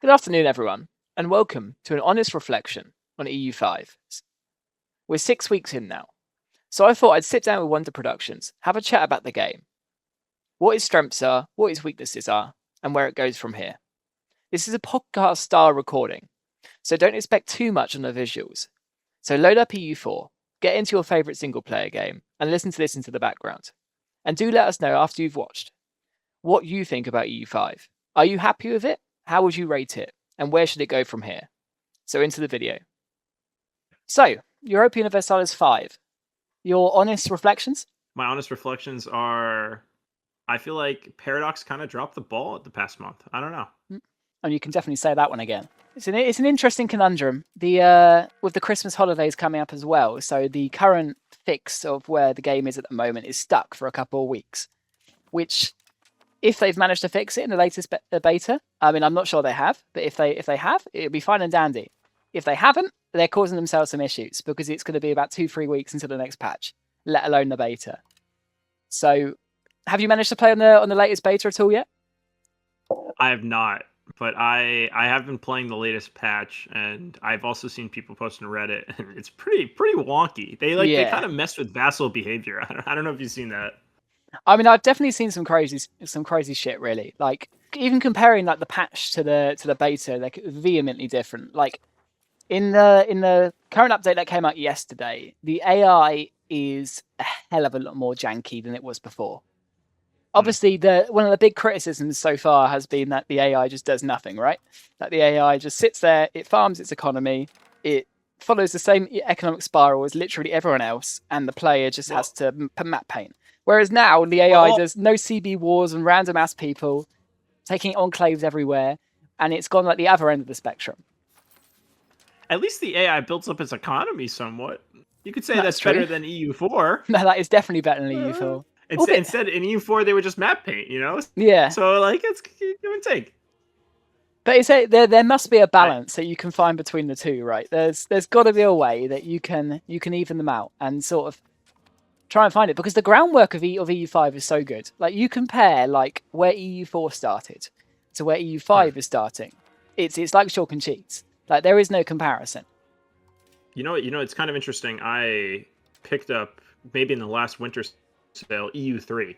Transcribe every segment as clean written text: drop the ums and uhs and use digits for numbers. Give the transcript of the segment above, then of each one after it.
Good afternoon, everyone, and welcome to an honest reflection on EU5's. We're 6 weeks in now, so I thought I'd sit down with Wonder Productions, have a chat about the game, what its strengths are, what its weaknesses are, and where it goes from here. This is a podcast style recording, so don't expect too much on the visuals. So load up EU4, get into your favourite single player game, and listen to this into the background. And do let us know after you've watched what you think about EU5. Are you happy with it? How would you rate it? And where should it go from here? So into the video. So, Europa Universalis 5. Your honest reflections? My honest reflections are, I feel like Paradox kind of dropped the ball at the past month. I don't know. And you can definitely say that one again. It's an interesting conundrum. With the Christmas holidays coming up as well, so the current fix of where the game is at the moment is stuck for a couple of weeks, which, if they've managed to fix it in the latest beta, I mean, I'm not sure they have, but if they have, it'll be fine and dandy. If they haven't, they're causing themselves some issues because it's going to be about 2-3 weeks until the next patch, let alone the beta. So, have you managed to play on the latest beta at all yet? I have not, but I have been playing the latest patch, and I've also seen people post on Reddit, and it's pretty wonky. They kind of messed with vassal behavior. I don't know if you've seen that. I mean, I've definitely seen some crazy shit. Really, like even comparing like the patch to the beta, like vehemently different. Like in the current update that came out yesterday, the AI is a hell of a lot more janky than it was before. Obviously, one of the big criticisms so far has been that the AI just does nothing, right? That the AI just sits there, it farms its economy, it follows the same economic spiral as literally everyone else, and the player just has to map paint. Whereas now, the AI does no CB wars and random ass people, taking enclaves everywhere, and it's gone like the other end of the spectrum. At least the AI builds up its economy somewhat. You could say that's better than EU4. No, that is definitely better than EU4. Instead, in EU4, they would just map paint, you know? Yeah. So, like, it's give and take. But there must be a balance that you can find between the two, right? There's got to be a way that you can even them out and sort of try and find it, because the groundwork of EU5 is so good. Like, you compare like where EU4 started to where EU5 is starting. It's like chalk and cheese. Like, there is no comparison. You know, it's kind of interesting. I picked up maybe in the last winter sale EU3,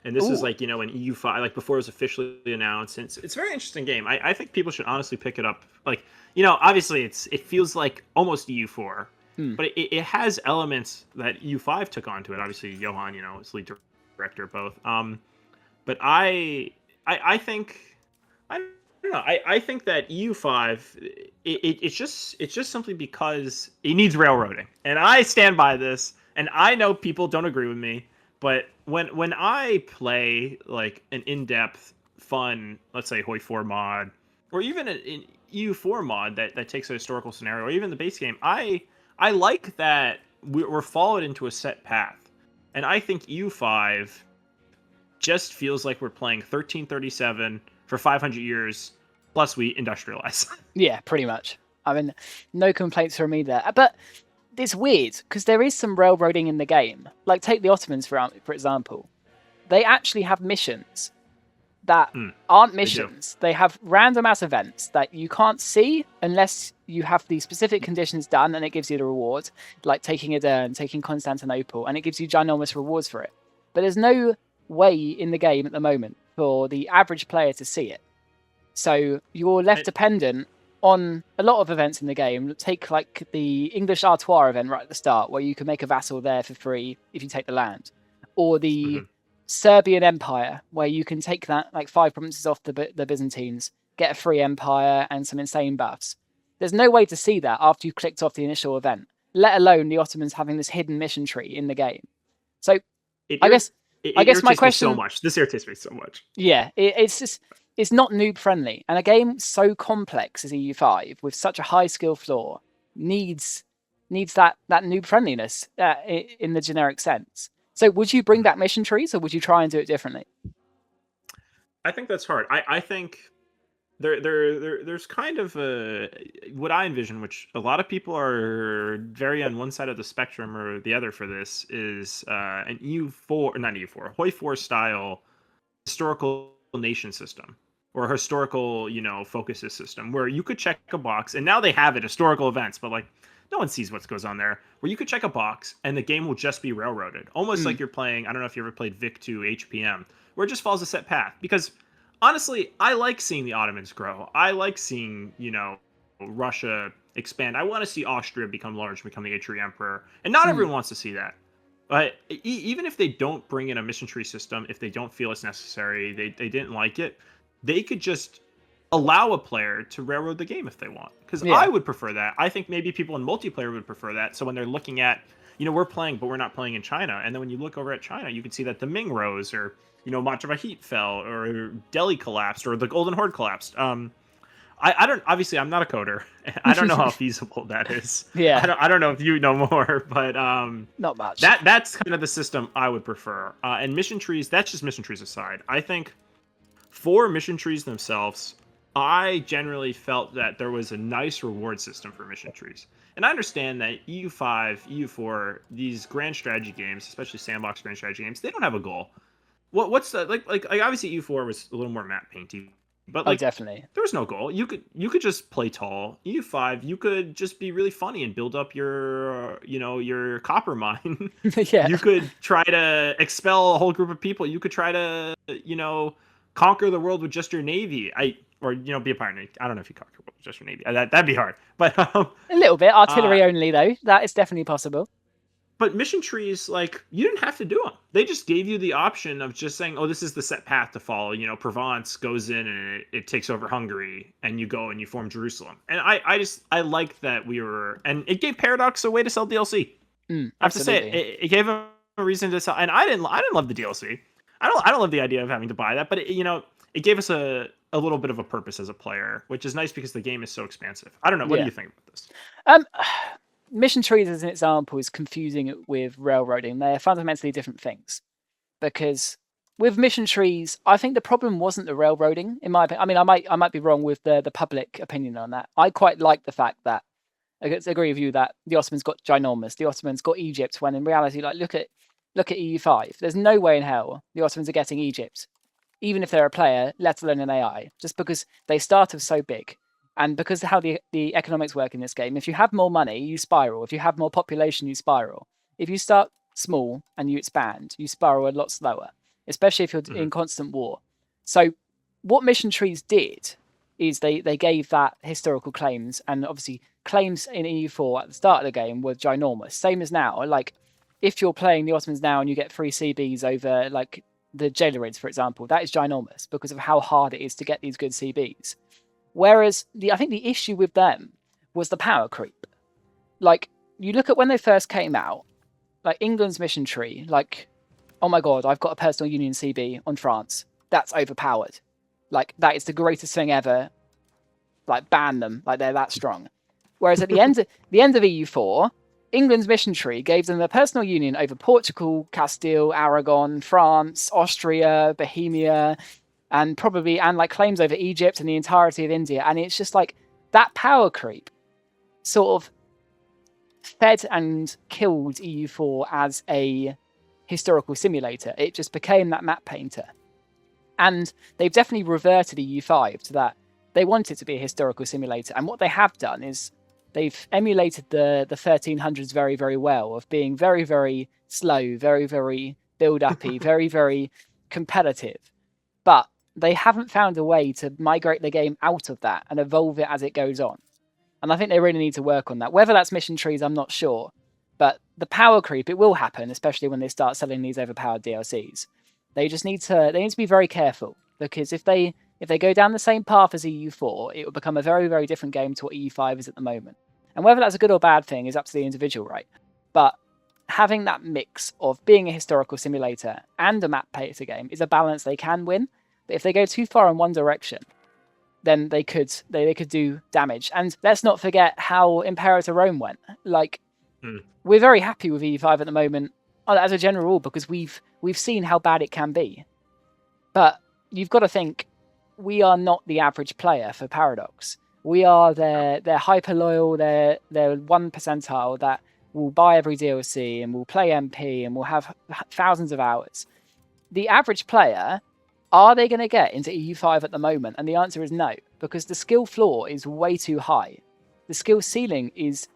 and this is like, in EU5, like before it was officially announced. And it's a very interesting game. I think people should honestly pick it up. Like, obviously it feels like almost EU4, but it has elements that EU5 took onto it. Obviously, Johan, is lead director both. But I think I don't know. I think that EU5 it's just simply because it needs railroading, and I stand by this. And I know people don't agree with me, but when I play like an in-depth, fun, let's say Hoi4 mod, or even an EU4 mod that takes a historical scenario, or even the base game, I like that we're followed into a set path, and I think EU5 just feels like we're playing 1337 for 500 years, plus we industrialize. Yeah, pretty much. I mean, no complaints from me there. But it's weird, because there is some railroading in the game. Like, take the Ottomans, for example. They actually have missions that aren't missions. They have random ass events that you can't see unless you have the specific conditions done, and it gives you the reward. Like taking Adern, taking Constantinople, and it gives you ginormous rewards for it. But there's no way in the game at the moment for the average player to see it. So you're left dependent on a lot of events in the game. Take like the English Artois event right at the start, where you can make a vassal there for free if you take the land, or the Serbian Empire, where you can take that like 5 provinces off the Byzantines, get a free empire and some insane buffs. There's no way to see that after you clicked off the initial event, let alone the Ottomans having this hidden mission tree in the game. So I guess my question, so much. This irritates me so much. Yeah, it's not noob friendly, and a game so complex as EU5 with such a high skill floor needs that noob friendliness in the generic sense. So would you bring back mission trees, or would you try and do it differently? I think that's hard. I think there's kind of what I envision, which a lot of people are very on one side of the spectrum or the other for this, is an Hoi4 style historical nation system. or a historical, focuses system where you could check a box, and now they have it, historical events, but like no one sees what goes on there, where you could check a box and the game will just be railroaded. Almost like you're playing, I don't know if you ever played Vic 2 HPM, where it just follows a set path. Because honestly, I like seeing the Ottomans grow. I like seeing, Russia expand. I want to see Austria become large, become the Atri Emperor. And not everyone wants to see that. But even if they don't bring in a mission tree system, if they don't feel it's necessary, they didn't like it, they could just allow a player to railroad the game if they want. Because I would prefer that. I think maybe people in multiplayer would prefer that. So when they're looking at, we're playing, but we're not playing in China. And then when you look over at China, you can see that the Ming rose, or, much of a heat fell, or Delhi collapsed, or the Golden Horde collapsed. I don't, obviously I'm not a coder. I don't know how feasible that is. I don't know if you know more, but not much. That's kind of the system I would prefer. And mission trees, that's just mission trees aside. I think for mission trees themselves, I generally felt that there was a nice reward system for mission trees. And I understand that EU5, EU4, these grand strategy games, especially sandbox grand strategy games, they don't have a goal. What's the like obviously EU4 was a little more map painty, but like definitely there was no goal. You could just play tall. EU5, you could just be really funny and build up your your copper mine. You could try to expel a whole group of people. You could try to conquer the world with just your navy. Or be a pirate navy. I don't know if you conquer the world with just your navy. That'd be hard. But a little bit artillery only though. That is definitely possible. But mission trees, like, you didn't have to do them. They just gave you the option of just saying, oh, this is the set path to follow. Provence goes in and it takes over Hungary, and you go and you form Jerusalem. And I like that and it gave Paradox a way to sell DLC. I have to say, it gave them a reason to sell. And I didn't love the DLC. I don't love the idea of having to buy that, but it gave us a little bit of a purpose as a player, which is nice because the game is so expansive. I don't know. What do you think about this? Mission trees, as an example, is confusing with railroading. They're fundamentally different things. Because with mission trees, I think the problem wasn't the railroading, in my opinion. I mean, I might be wrong with the public opinion on that. I quite like the fact that, I agree with you, that the Ottomans got ginormous. The Ottomans got Egypt, when in reality, like, look at EU5. There's no way in hell the Ottomans are getting Egypt, even if they're a player, let alone an AI, just because they started so big. And because of how the economics work in this game, if you have more money, you spiral. If you have more population, you spiral. If you start small and you expand, you spiral a lot slower, especially if you're in constant war. So what mission trees did is they gave that historical claims, and obviously claims in EU4 at the start of the game were ginormous. Same as now. Like, if you're playing the Ottomans now and you get 3 CBs over, like, the Jailerids, for example, that is ginormous because of how hard it is to get these good CBs. Whereas I think the issue with them was the power creep. Like, you look at when they first came out, like England's mission tree, like, oh my god, I've got a personal union CB on France. That's overpowered. Like, that is the greatest thing ever. Like, ban them. Like, they're that strong. Whereas at the end of EU4, England's mission tree gave them a personal union over Portugal, Castile, Aragon, France, Austria, Bohemia, and like claims over Egypt and the entirety of India. And it's just like that power creep sort of fed and killed EU4 as a historical simulator. It just became that map painter. And they've definitely reverted EU5 to that. They want it to be a historical simulator. And what they have done is they've emulated the 1300s very, very well, of being very, very slow, very, very build-uppy, very, very competitive. But they haven't found a way to migrate the game out of that and evolve it as it goes on. And I think they really need to work on that. Whether that's mission trees, I'm not sure. But the power creep, it will happen, especially when they start selling these overpowered DLCs. They need to be very careful, because if they go down the same path as EU4, it will become a very, very different game to what EU5 is at the moment. And whether that's a good or bad thing is up to the individual, right? But having that mix of being a historical simulator and a map painter game is a balance they can win. But if they go too far in one direction, then they could do damage. And let's not forget how Imperator Rome went. Like, we're very happy with EU5 at the moment, as a general rule, because we've seen how bad it can be. But you've got to think, we are not the average player for Paradox. We are they're hyper loyal, they're 1 percentile that will buy every DLC and will play MP and will have thousands of hours. The average player Are they going to get into EU5 at the moment? And the answer is no, because the skill floor is way too high. The skill ceiling is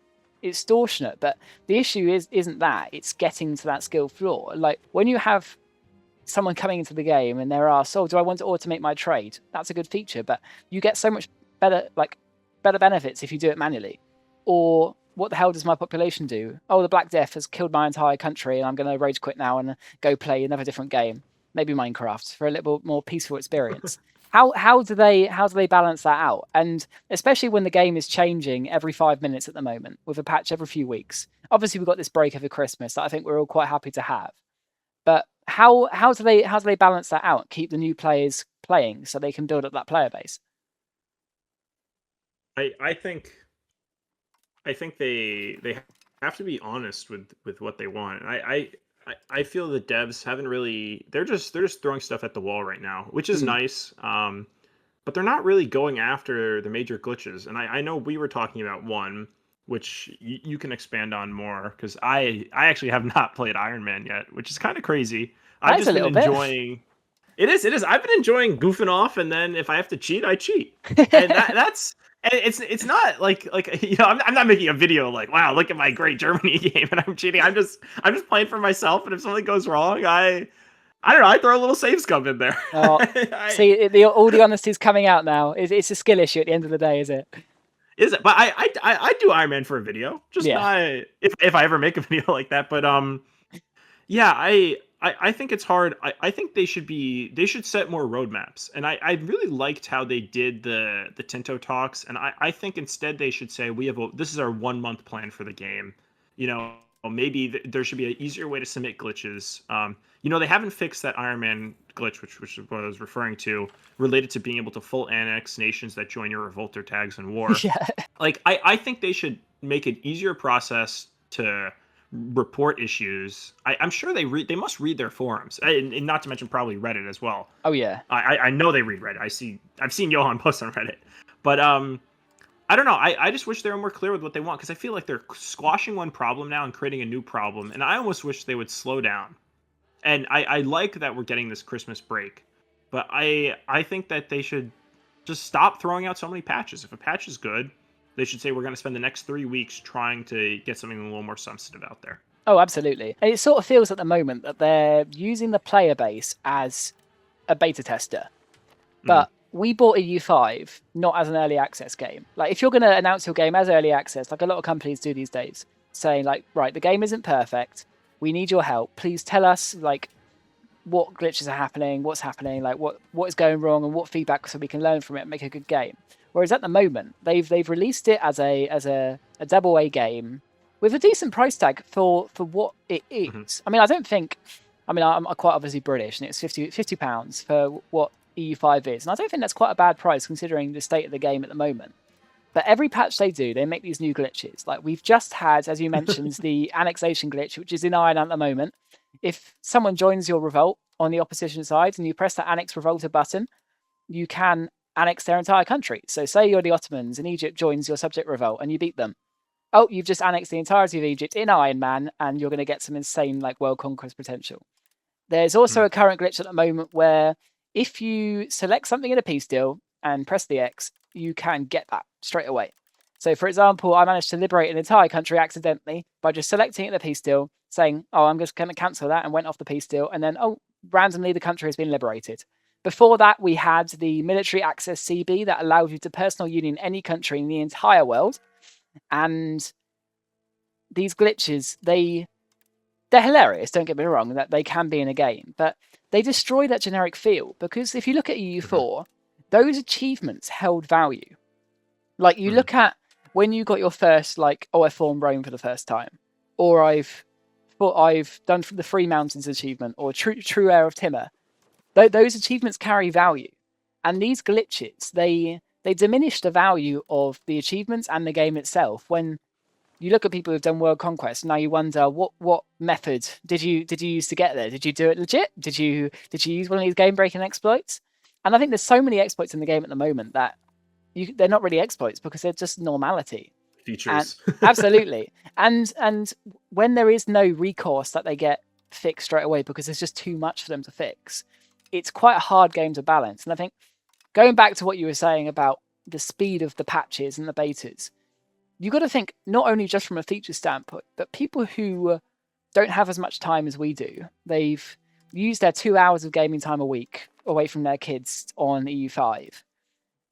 extortionate, but the issue isn't that, it's getting to that skill floor. Like when you have someone coming into the game and they're asked, oh, do I want to automate my trade? That's a good feature, but you get so much better benefits if you do it manually. Or what the hell does my population do? Oh, the Black Death has killed my entire country and I'm going to rage quit now and go play another different game. Maybe Minecraft for a little more peaceful experience. How do they balance that out? And especially when the game is changing every 5 minutes at the moment, with a patch every few weeks. Obviously, we've got this break over Christmas that I think we're all quite happy to have. But how do they balance that out? Keep the new players playing so they can build up that player base. I think they have to be honest with what they want. I feel the devs haven't really. They're just throwing stuff at the wall right now, which is nice. But they're not really going after the major glitches. And I know we were talking about one, which you can expand on more, because I actually have not played Iron Man yet, which is kind of crazy. I've just been enjoying. It is. I've been enjoying goofing off, and then if I have to cheat, I cheat, and that's. It's not like I'm not making a video like, wow, look at my great Germany game and I'm cheating. I'm just playing for myself, and if something goes wrong, I don't know, I throw a little save scum in there. See, all the honesty is coming out now. It's a skill issue at the end of the day, is it? Is it? But I do Iron Man for a video, just not if I ever make a video like that. But yeah, I think it's hard. I think they should set more roadmaps. And I really liked how they did the Tinto talks. And I think instead they should say, this is our 1 month plan for the game. Maybe there should be an easier way to submit glitches. They haven't fixed that Iron Man glitch, which is what I was referring to, related to being able to full annex nations that join your revolter tags in war. Yeah. Like I think they should make an easier process to report issues. I'm sure they must read their forums, and not to mention probably Reddit as well. Oh yeah, I know they read Reddit. I've seen Johan post on Reddit, but I don't know. I just wish they were more clear with what they want, because I feel like they're squashing one problem now and creating a new problem, and I almost wish they would slow down. And I like that we're getting this Christmas break, but I think that they should just stop throwing out so many patches. If a patch is good, they should say we're going to spend the next 3 weeks trying to get something a little more substantive out there. Oh, absolutely. And it sort of feels at the moment that they're using the player base as a beta tester. But we bought EU5 not as an early access game. Like, if you're going to announce your game as early access, like a lot of companies do these days, saying like, right, the game isn't perfect, we need your help. Please tell us like what glitches are happening, what's happening, like what is going wrong, and what feedback so we can learn from it and make a good game. Whereas at the moment, they've released it as a double A game with a decent price tag for what it is. I mean, I'm quite obviously British, and it's £50 for what EU5 is, and I don't think that's quite a bad price considering the state of the game at the moment. But every patch they do, they make these new glitches. Like we've just had, as you mentioned, the annexation glitch, which is in Iron at the moment. If someone joins your revolt on the opposition side and you press that annex revolter button, you can annex their entire country. So say you're the Ottomans and Egypt joins your subject revolt and you beat them. Oh, you've just annexed the entirety of Egypt in Iron Man, and you're going to get some insane like world conquest potential. There's also a current glitch at the moment where if you select something in a peace deal and press the X, you can get that straight away. So for example, I managed to liberate an entire country accidentally by just selecting it in a peace deal, saying, oh, I'm just going to cancel that, and went off the peace deal, and then, oh, randomly the country has been liberated. Before that, we had the military access CB that allowed you to personal union any country in the entire world. And these glitches, they're hilarious, don't get me wrong, that they can be in a game, but they destroy that generic feel, because if you look at EU4, those achievements held value. Like you look at when you got your first, like, oh, I formed Rome for the first time, or I've done the Free Mountains achievement, or True Heir of Timor. Those achievements carry value, and these glitches they diminish the value of the achievements and the game itself. When you look at people who've done world conquest, now you wonder what method did you use to get there? Did you do it legit? Did you use one of these game breaking exploits? And I think there's so many exploits in the game at the moment that they're not really exploits because they're just normality. Features. Absolutely. And when there is no recourse that they get fixed straight away because there's just too much for them to fix, it's quite a hard game to balance. And I think going back to what you were saying about the speed of the patches and the betas, you got to think not only just from a feature standpoint, but people who don't have as much time as we do. They've used their 2 hours of gaming time a week away from their kids on EU5.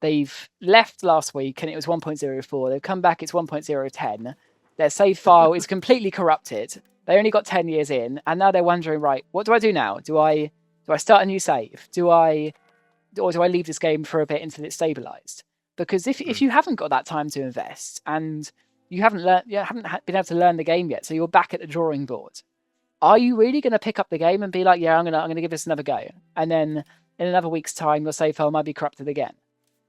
They've left last week and it was 1.04. They've come back, it's 1.010. Their save file is completely corrupted. They only got 10 years in, and now they're wondering, right, what do I do now? Do I start a new save? Or do I leave this game for a bit until it's stabilized? Because if you haven't got that time to invest and you haven't been able to learn the game yet, so you're back at the drawing board, are you really going to pick up the game and be like, yeah, I'm gonna give this another go, and then in another week's time your save file might be corrupted again?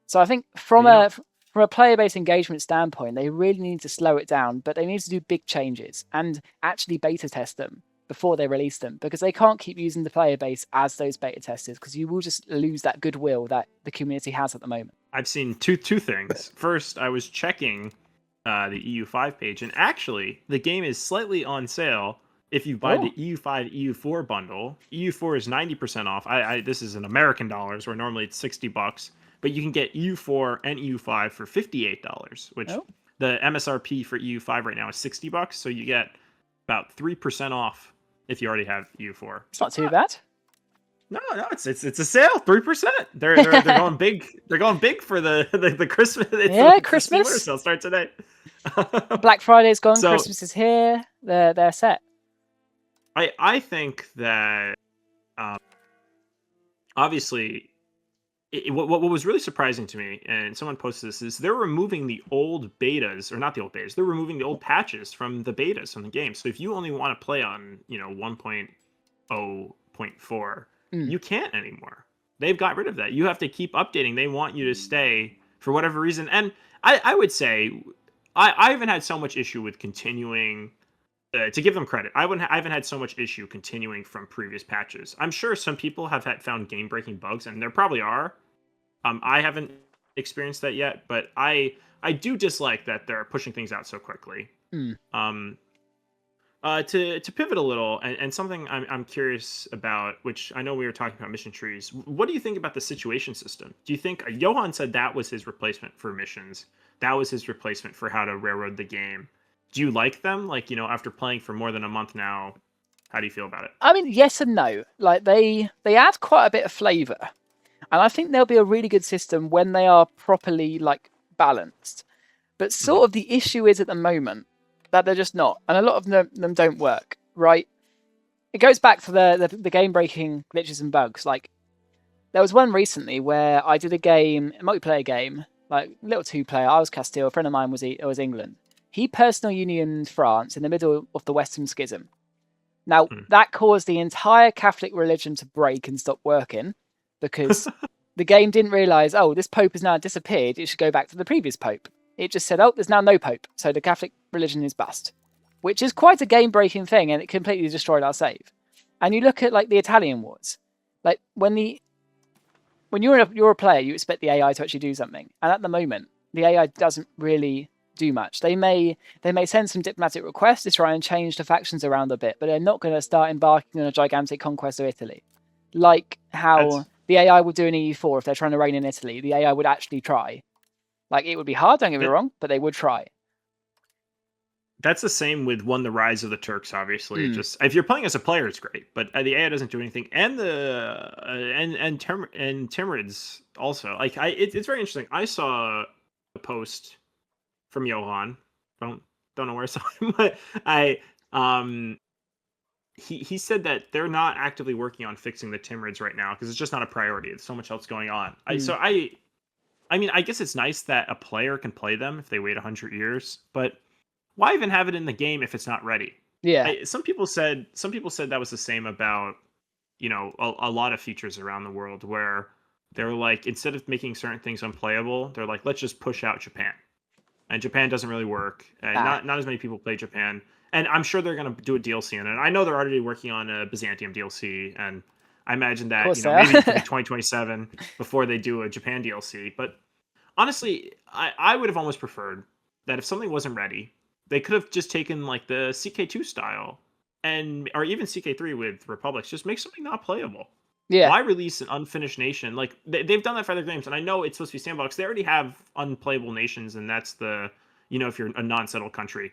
So I think from a player-based engagement standpoint, they really need to slow it down, but they need to do big changes and actually beta test them before they release them, because they can't keep using the player base as those beta testers, because you will just lose that goodwill that the community has at the moment. I've seen two things. First, I was checking the EU5 page, and actually, the game is slightly on sale if you buy the EU5 EU4 bundle. EU4 is 90% off. This is in American dollars, where normally it's $60, but you can get EU4 and EU5 for $58, which the MSRP for EU5 right now is $60, so you get about 3% off if you already have EU4. It's not too bad. No, it's a sale, 3%. They're going big. They're going big for the Christmas. Christmas. The sale start today. Black Friday's gone. So, Christmas is here. They're set. I think that obviously what was really surprising to me, and someone posted this, is they're removing the old betas, or not the old betas. They're removing the old patches from the betas from the game. So if you only want to play on 1.0.4. You can't anymore. They've got rid of that. You have to keep updating. They want you to stay for whatever reason. And I would say I haven't had so much issue with continuing. To give them credit, I haven't had so much issue continuing from previous patches. I'm sure some people have found game-breaking bugs, and there probably are. I haven't experienced that yet, but I do dislike that they're pushing things out so quickly. To pivot a little, and something I'm curious about, which I know we were talking about mission trees. What do you think about the situation system? Do you think Johan said that was his replacement for missions? That was his replacement for how to railroad the game. Do you like them? Like, after playing for more than a month now, how do you feel about it? I mean, yes and no. Like they add quite a bit of flavor, and I think they'll be a really good system when they are properly balanced. But sort of the issue is at the moment that they're just not, and a lot of them don't work, right? It goes back to the game-breaking glitches and bugs. Like, there was one recently where I did a multiplayer game, little two-player. I was Castile, a friend of mine was England. He personal unioned France in the middle of the Western Schism. Now, that caused the entire Catholic religion to break and stop working, because the game didn't realise, this pope has now disappeared, it should go back to the previous pope. It just said, there's now no pope, so the Catholic religion is bust. Which is quite a game-breaking thing, and it completely destroyed our save. And you look at, the Italian wars. When you're a player, you expect the AI to actually do something. And at the moment, the AI doesn't really do much. They may send some diplomatic requests to try and change the factions around a bit, but they're not going to start embarking on a gigantic conquest of Italy. Like how the AI would do in EU4 if they're trying to reign in Italy. The AI would actually try. It would be hard, don't get me wrong, but they would try. That's the same with The Rise of the Turks, obviously. Just if you're playing as a player, it's great, but the AI doesn't do anything. And and Timurids also. It's very interesting. I saw a post from Johan. Don't know where I saw him, but he said that they're not actively working on fixing the Timurids right now because it's just not a priority. There's so much else going on. I mean, I guess it's nice that a player can play them if they wait 100 years, but why even have it in the game if it's not ready? Yeah. Some people said that was the same about, a lot of features around the world where they're like, instead of making certain things unplayable, they're like, let's just push out Japan. And Japan doesn't really work. Not as many people play Japan. And I'm sure they're going to do a DLC in it. I know they're already working on a Byzantium DLC, and I imagine that maybe it could be 2027 before they do a Japan DLC. But honestly, I would have almost preferred that if something wasn't ready, they could have just taken the CK2 style, or even CK3 with Republics, just make something not playable. Yeah. Why release an unfinished nation? Like they've done that for other games, and I know it's supposed to be sandbox. They already have unplayable nations, and that's the if you're a non-settled country.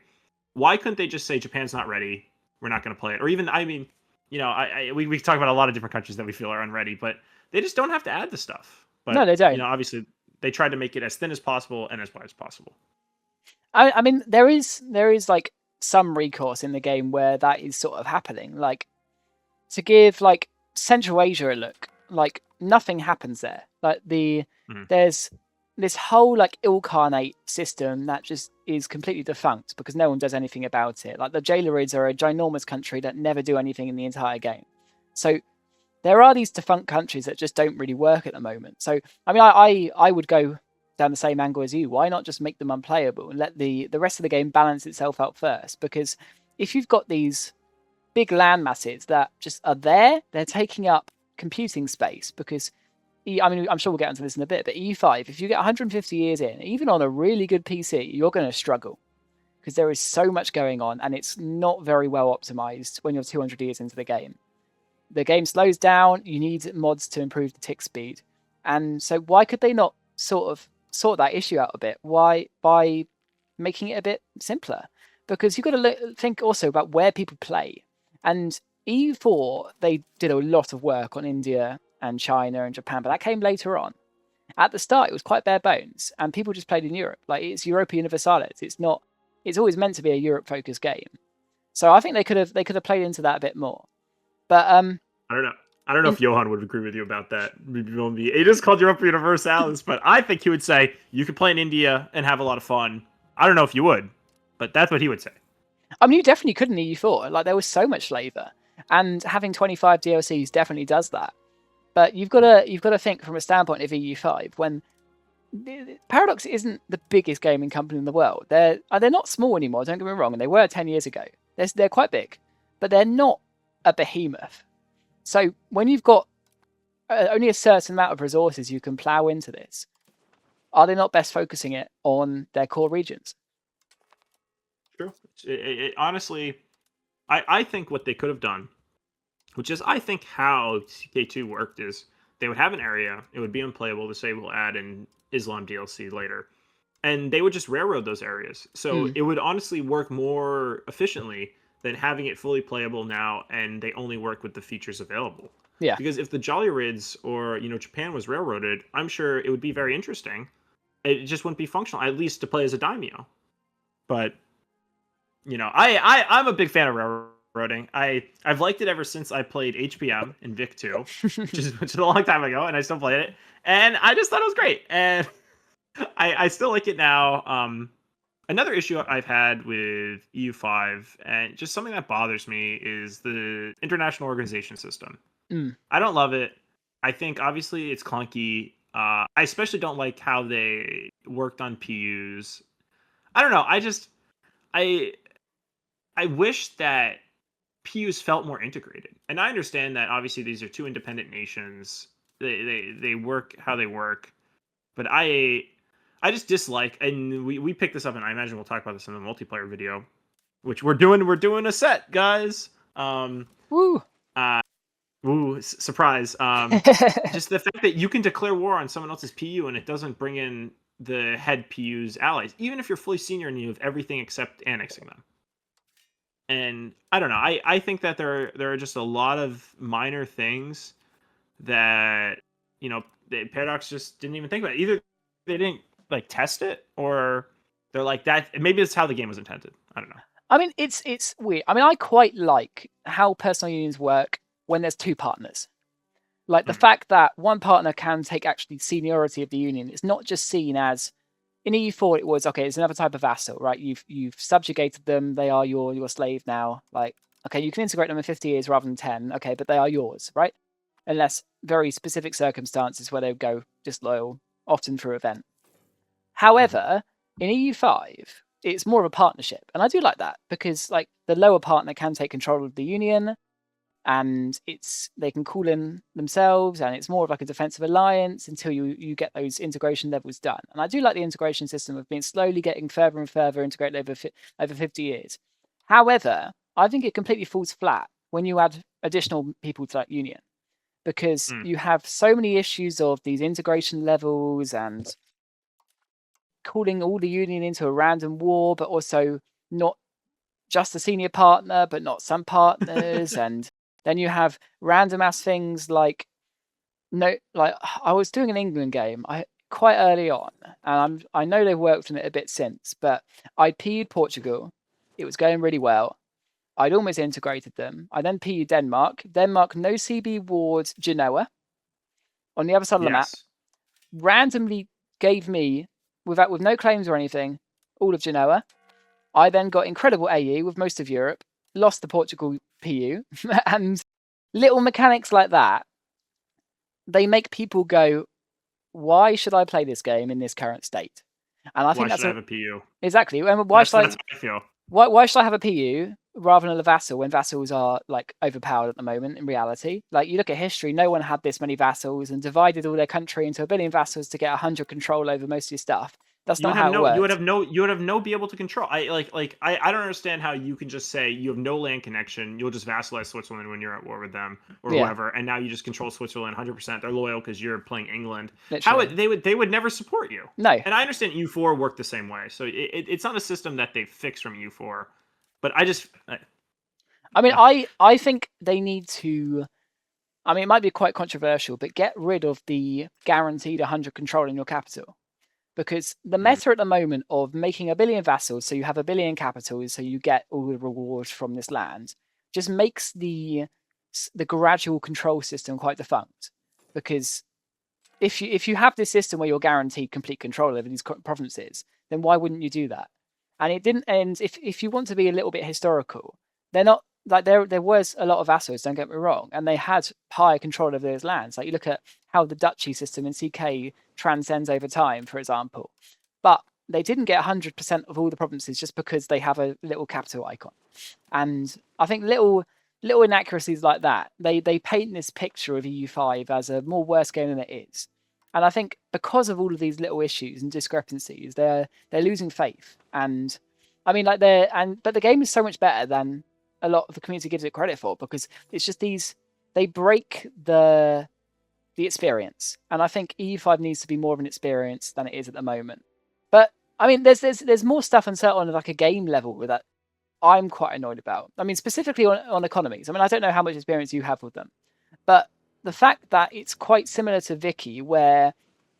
Why couldn't they just say Japan's not ready? We're not going to play it, or even I mean, we talk about a lot of different countries that we feel are unready, but they just don't have to add the stuff. No, But they don't. obviously they tried to make it as thin as possible and as wide as possible. I mean, there is like some recourse in the game where that is sort of happening. Like to give like Central Asia a look, like nothing happens there. Like there's this whole like Ilkhanate system that just is completely defunct because no one does anything about it. Like the Jailerids are a ginormous country that never do anything in the entire game. So there are these defunct countries that just don't really work at the moment. So I mean, I would go down the same angle as you. Why not just make them unplayable and let the rest of the game balance itself out first? Because if you've got these big land masses that just are there, they're taking up computing space because I mean, I'm sure we'll get into this in a bit, but EU5, if you get 150 years in, even on a really good PC, you're going to struggle because there is so much going on and it's not very well optimized when you're 200 years into the game. The game slows down, you need mods to improve the tick speed. And so why could they not sort that issue out a bit? Why by making it a bit simpler? Because you've got to think also about where people play. And EU4, they did a lot of work on India and China and Japan, but that came later on. At the start, it was quite bare bones, and people just played in Europe. Like it's europauniversalis. It's not. It's always meant to be a Europe-focused game. So I think they could have played into that a bit more. But I don't know. I don't know if Johan would agree with you about that. It is called Europa Universalis, but I think he would say you could play in India and have a lot of fun. I don't know if you would, but that's what he would say. I mean, you definitely could in EU4. Like there was so much flavour, and having 25 DLCs definitely does that. But you've got to think from a standpoint of EU5 when Paradox isn't the biggest gaming company in the world. They're not small anymore. Don't get me wrong, and they were 10 years ago. They're quite big, but they're not a behemoth. So when you've got only a certain amount of resources you can plow into this, are they not best focusing it on their core regions? True. Honestly, I think what they could have done, which is I think how CK2 worked, is they would have an area, it would be unplayable to say we'll add an Islam DLC later, and they would just railroad those areas. So it would honestly work more efficiently than having it fully playable now and they only work with the features available. Yeah. Because if the Jolly Rids or Japan was railroaded, I'm sure it would be very interesting. It just wouldn't be functional, at least to play as a daimyo. But I'm a big fan of railroading. I've liked it ever since I played HPM in Vic 2, which is a long time ago, and I still played it. And I just thought it was great. And I still like it now. Another issue I've had with EU5, and just something that bothers me, is the international organization system. I don't love it. I think obviously it's clunky. I especially don't like how they worked on PUs. I don't know. I wish that PUs felt more integrated. And I understand that obviously these are two independent nations. They work how they work. But I just dislike, and we picked this up, and I imagine we'll talk about this in the multiplayer video, which we're doing a set, guys. Woo. Surprise. Just the fact that you can declare war on someone else's PU and it doesn't bring in the head PU's allies, even if you're fully senior and you have everything except annexing them. And I don't know. I think that there are just a lot of minor things that the Paradox just didn't even think about. Either they didn't test it, or they're like that. Maybe it's how the game was intended. I don't know. I mean, it's weird. I mean, I quite like how personal unions work when there's two partners. Like the fact that one partner can take actually seniority of the union. It's not just seen as in EU4. It was okay. It's another type of vassal, right? You've subjugated them. They are your slave now. Like okay, you can integrate them in 50 years rather than 10. Okay, but they are yours, right? Unless very specific circumstances where they would go disloyal, often through event. However, in EU5, it's more of a partnership, and I do like that because like the lower partner can take control of the union, and they can call in themselves, and it's more of like a defensive alliance until you get those integration levels done. And I do like the integration system of being slowly getting further and further integrated over 50 years. However, I think it completely falls flat when you add additional people to that union, because you have so many issues of these integration levels and calling all the union into a random war, but also not just a senior partner, but not some partners. And then you have random ass things like, no, like I was doing an England game quite early on, and I know they've worked on it a bit since, but I PU'd Portugal. It was going really well. I'd almost integrated them. I then PU'd Denmark. Denmark no CB wards Genoa on the other side of the map. Randomly gave me, with no claims or anything, all of Genoa. I then got incredible AE with most of Europe, lost the Portugal PU, and little mechanics like that, they make people go, why should I play this game in this current state? And I think why should I have a PU? Exactly. And why should that's how I feel. Why should I have a PU rather than a vassal when vassals are like overpowered at the moment in reality? Like you look at history, no one had this many vassals and divided all their country into 1 billion vassals to get 100 control over most of your stuff. That's not how it works. You would have no be able to control. I don't understand how you can just say you have no land connection. You'll just vassalize Switzerland when you're at war with them or whoever, and now you just control Switzerland 100%. They're loyal because you're playing England. Literally. They would never support you. No. And I understand EU4 worked the same way, so it's not a system that they fixed from EU4. But I think they need to. I mean, it might be quite controversial, but get rid of the guaranteed 100 control in your capital. Because the meta at the moment of making 1 billion vassals, so you have 1 billion capital, so you get all the rewards from this land, just makes the gradual control system quite defunct. Because if you have this system where you're guaranteed complete control over these provinces, then why wouldn't you do that? And it didn't end. If you want to be a little bit historical, they're not like there was a lot of vassals. Don't get me wrong, and they had higher control over those lands. Like you look at how the duchy system in CK transcends over time, for example, but they didn't get 100% of all the provinces just because they have a little capital icon. And I think little inaccuracies like that, they paint this picture of EU5 as a more worse game than it is. And I think because of all of these little issues and discrepancies, they're losing faith. And I mean, but the game is so much better than a lot of the community gives it credit for, because it's just they break the experience. And I think EU5 needs to be more of an experience than it is at the moment. But I mean, there's more stuff on like a game level with that I'm quite annoyed about. I mean, specifically on economies. I mean, I don't know how much experience you have with them, but the fact that it's quite similar to Vicky, where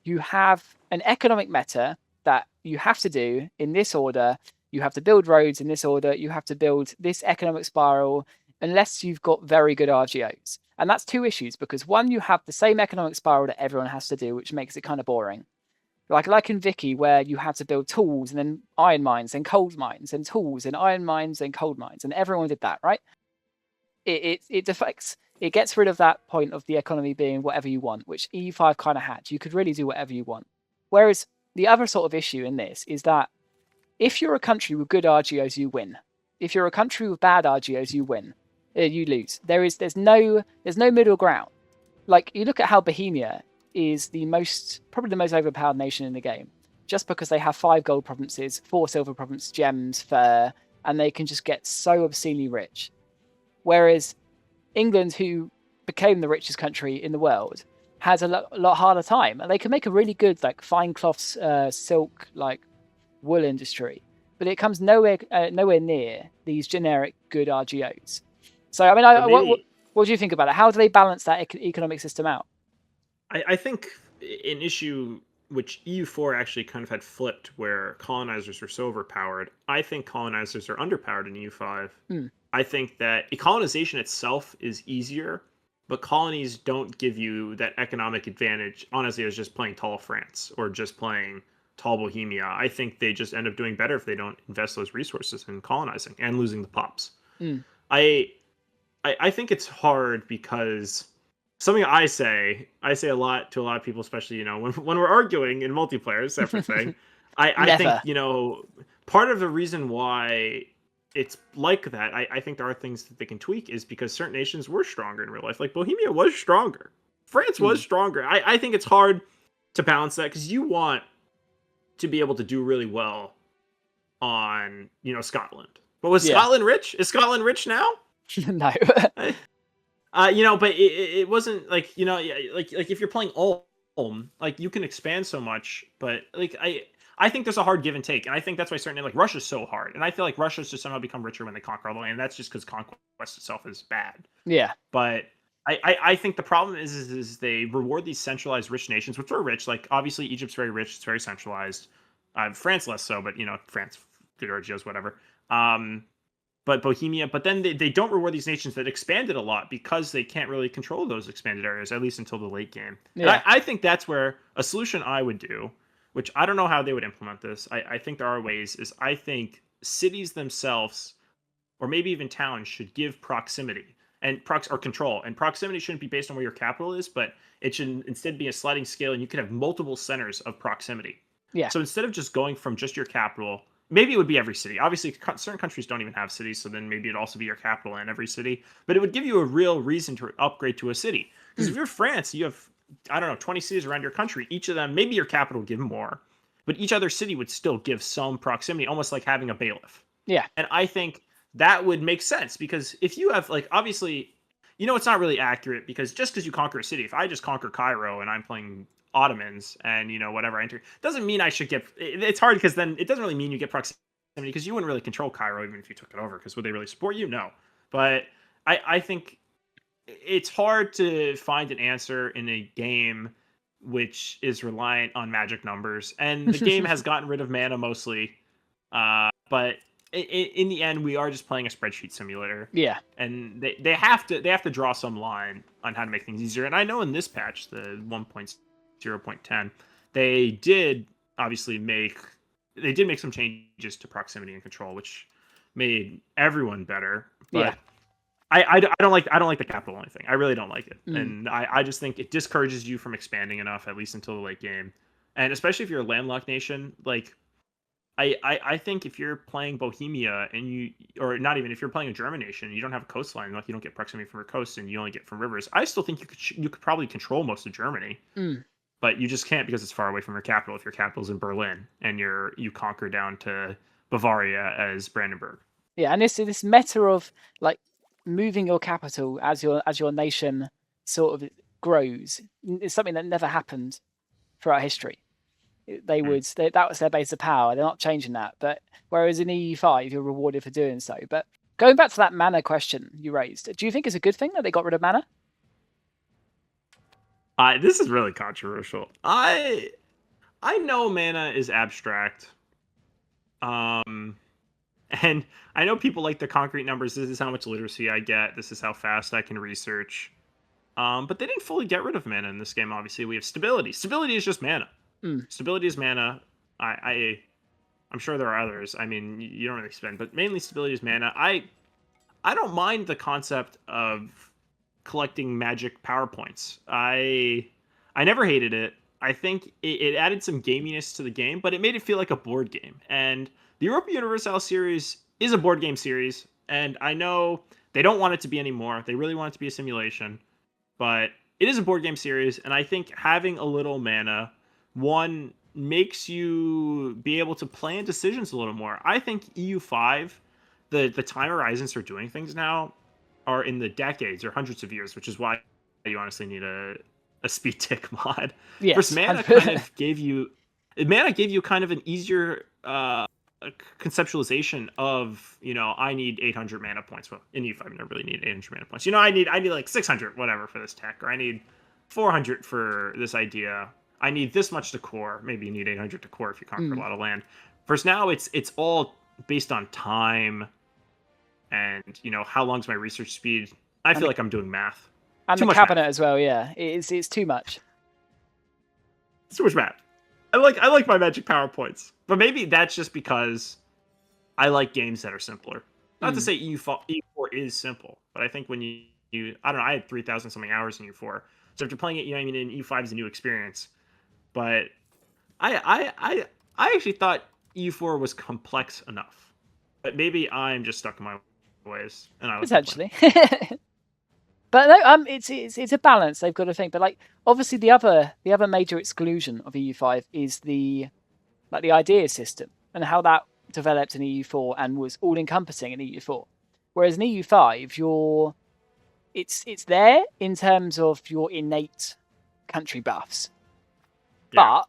you have an economic meta that you have to do in this order, you have to build roads in this order, you have to build this economic spiral, unless you've got very good RGOs. And that's two issues, because one, you have the same economic spiral that everyone has to do, which makes it kind of boring. Like in Vicky, where you have to build tools and then iron mines and coal mines and tools and iron mines and coal mines, and everyone did that, right? It deflects. It gets rid of that point of the economy being whatever you want, which EU5 kind of had. You could really do whatever you want. Whereas the other sort of issue in this is that if you're a country with good RGOs, you win. If you're a country with bad RGOs, you win. You lose. There's no middle ground. Like you look at how Bohemia is probably the most overpowered nation in the game, just because they have 5 gold provinces, 4 silver provinces, gems, fur, and they can just get so obscenely rich. Whereas England, who became the richest country in the world, has a lot harder time, and they can make a really good like fine cloths, silk, like wool industry, but it comes nowhere near these generic good RGOs. So I mean, what do you think about it? How do they balance that economic system out? I think an issue which EU4 actually kind of had flipped, where colonizers were so overpowered. I think colonizers are underpowered in EU5. I think that colonization itself is easier, but colonies don't give you that economic advantage, honestly, as just playing Tall France or just playing Tall Bohemia. I think they just end up doing better if they don't invest those resources in colonizing and losing the pops. I think it's hard because something I say a lot to a lot of people, especially, when we're arguing in multiplayer, separate thing. I think, part of the reason why it's like that, I think there are things that they can tweak, is because certain nations were stronger in real life. Like Bohemia was stronger. France was stronger. I think it's hard to balance that, because you want to be able to do really well on, Scotland. But was Scotland rich? Is Scotland rich now? No. But it wasn't like, like if you're playing Ulm, like you can expand so much, but like I think there's a hard give and take, and I think that's why certain like Russia's so hard, and I feel like Russia's just somehow become richer when they conquer all the land. That's just because conquest itself is bad. Yeah. But I think the problem is they reward these centralized rich nations, which are rich. Like obviously Egypt's very rich, it's very centralized. France less so, but France, Georgia's whatever. But Bohemia, but then they don't reward these nations that expanded a lot because they can't really control those expanded areas, at least until the late game. Yeah. And I think that's where a solution I would do, which I don't know how they would implement this. I think there are ways, is I think cities themselves, or maybe even towns, should give proximity and or control. And proximity shouldn't be based on where your capital is, but it should instead be a sliding scale, and you can have multiple centers of proximity. Yeah. So instead of just going from just your capital, maybe it would be every city. Obviously, certain countries don't even have cities, so then maybe it'd also be your capital and every city. But it would give you a real reason to upgrade to a city. Because if you're France, you have, I don't know, 20 cities around your country. Each of them, maybe your capital would give more, but each other city would still give some proximity, almost like having a bailiff. Yeah. And I think that would make sense, because if you have, like, obviously, it's not really accurate, because just because you conquer a city, if I just conquer Cairo and I'm playing Ottomans and whatever I enter, doesn't mean I should get, it's hard, because then it doesn't really mean you get proximity, because you wouldn't really control Cairo even if you took it over, because would they really support you? No. But I think it's hard to find an answer in a game which is reliant on magic numbers, and the game has gotten rid of mana mostly, but in the end we are just playing a spreadsheet simulator. Yeah. And they have to draw some line on how to make things easier. And I know in this patch, the 1.0.10, they did obviously make some changes to proximity and control, which made everyone better. But yeah. I don't like the capital only thing. I really don't like it. And I just think it discourages you from expanding enough, at least until the late game. And especially if you're a landlocked nation, like I think if you're playing Bohemia or not even, if you're playing a German nation and you don't have a coastline, like you don't get proximity from your coast and you only get from rivers, I still think you could probably control most of Germany. But you just can't, because it's far away from your capital. If your capital's in Berlin and you conquer down to Bavaria as Brandenburg. Yeah, and this meta of like moving your capital as your nation sort of grows is something that never happened throughout history. That was their base of power. They're not changing that. But whereas in EU5, you're rewarded for doing so. But going back to that mana question you raised, do you think it's a good thing that they got rid of mana? This is really controversial. I know mana is abstract. And I know people like the concrete numbers. This is how much literacy I get. This is how fast I can research. But they didn't fully get rid of mana in this game. Obviously, we have stability. Stability is just mana. Stability is mana. I'm sure there are others. I mean, you don't really spend, but mainly stability is mana. I don't mind the concept of collecting magic power points. I never hated it. I think it added some gaminess to the game, but it made it feel like a board game. And the Europa Universalis series is a board game series, and I know they don't want it to be anymore. They really want it to be a simulation, but it is a board game series, and I think having a little mana, one, makes you be able to plan decisions a little more. I think EU5, the time horizons for doing things now are in the decades or hundreds of years, which is why you honestly need a speed tick mod. Yes, first, mana kind of gave you kind of an easier conceptualization of, I need 800 mana points. Well, in EU5 I never really need 800 mana points. I need like 600 whatever for this tech, or I need 400 for this idea. I need this much to core. Maybe you need 800 to core if you conquer a lot of land. First, now it's all based on time and, how long's my research speed. I feel like I'm doing math. And the cabinet as well, yeah. It's too much. It's too much math. I like my magic power points. But maybe that's just because I like games that are simpler. Not to say EU4 is simple, but I think when you I don't know, I had 3,000 something hours in EU4. So if you're playing it, in EU5 is a new experience. But I actually thought EU4 was complex enough. But maybe I'm just stuck in my ways, and I was potentially. But no, it's a balance they've got to think. But like, obviously the other major exclusion of EU5 is the idea system and how that developed in EU4 and was all encompassing in EU4. Whereas in EU5, it's there in terms of your innate country buffs, Yeah. but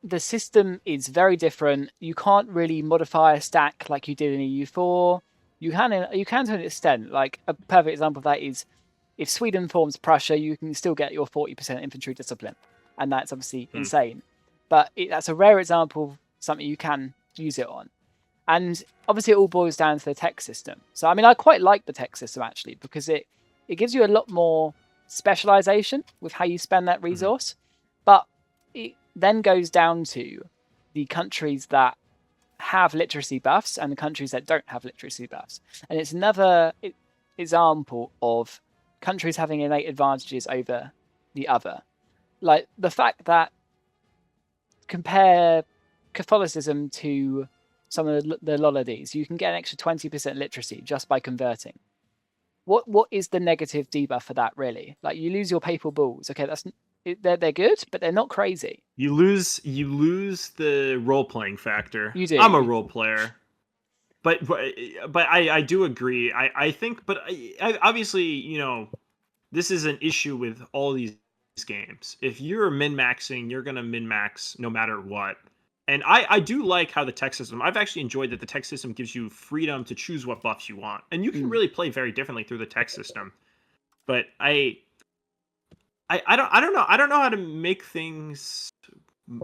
the system is very different. You can't really modify a stack like you did in EU4. You can to an extent. Like a perfect example of that is if Sweden forms Prussia, you can still get your 40% infantry discipline, and that's obviously insane. But that's a rare example of something you can use it on. And obviously, it all boils down to the tech system. So, I mean, I quite like the tech system actually because it gives you a lot more specialization with how you spend that resource. But it then goes down to the countries that have literacy buffs and the countries that don't have literacy buffs. And it's another example of countries having innate advantages over the other. Like the fact that compare Catholicism to some of the Lollardies, you can get an extra 20% literacy just by converting. What is the negative debuff for that, really? Like, you lose your papal bulls. Okay, they're good, but they're not crazy. You lose the role playing factor. You do. I'm a role player, but I do agree. I think, but obviously, this is an issue with all these games. If you're min maxing, you're gonna min max no matter what. And I do like how the tech system. I've actually enjoyed that the tech system gives you freedom to choose what buffs you want, and you can really play very differently through the tech system. But I don't know. I don't know how to make things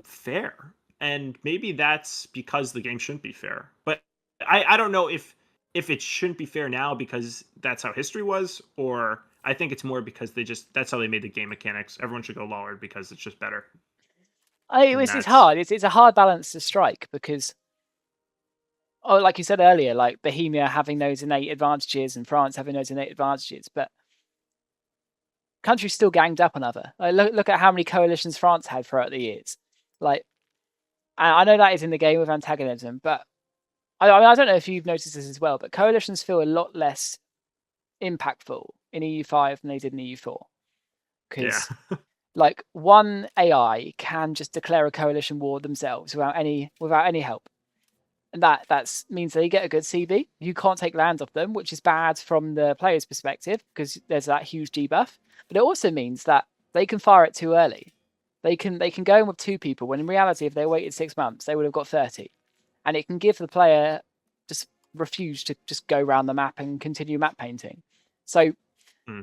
fair, and maybe that's because the game shouldn't be fair. But I don't know if it shouldn't be fair now because that's how history was, or I think it's more because that's how they made the game mechanics. Everyone should go Lollard because it's just better. It's hard. It's a hard balance to strike because, like you said earlier, like Bohemia having those innate advantages and France having those innate advantages, but countries still ganged up on other. Like, look at how many coalitions France had throughout the years. Like, I know that is in the game with antagonism, but I don't know if you've noticed this as well, but coalitions feel a lot less impactful in EU5 than they did in EU4. Because, like, one AI can just declare a coalition war themselves without any help. And that means they get a good CB. You can't take land off them, which is bad from the player's perspective because there's that huge debuff. But it also means that they can fire it too early. They can go in with 2 people when in reality, if they waited 6 months, they would have got 30. And it can give the player just refuse to just go around the map and continue map painting. So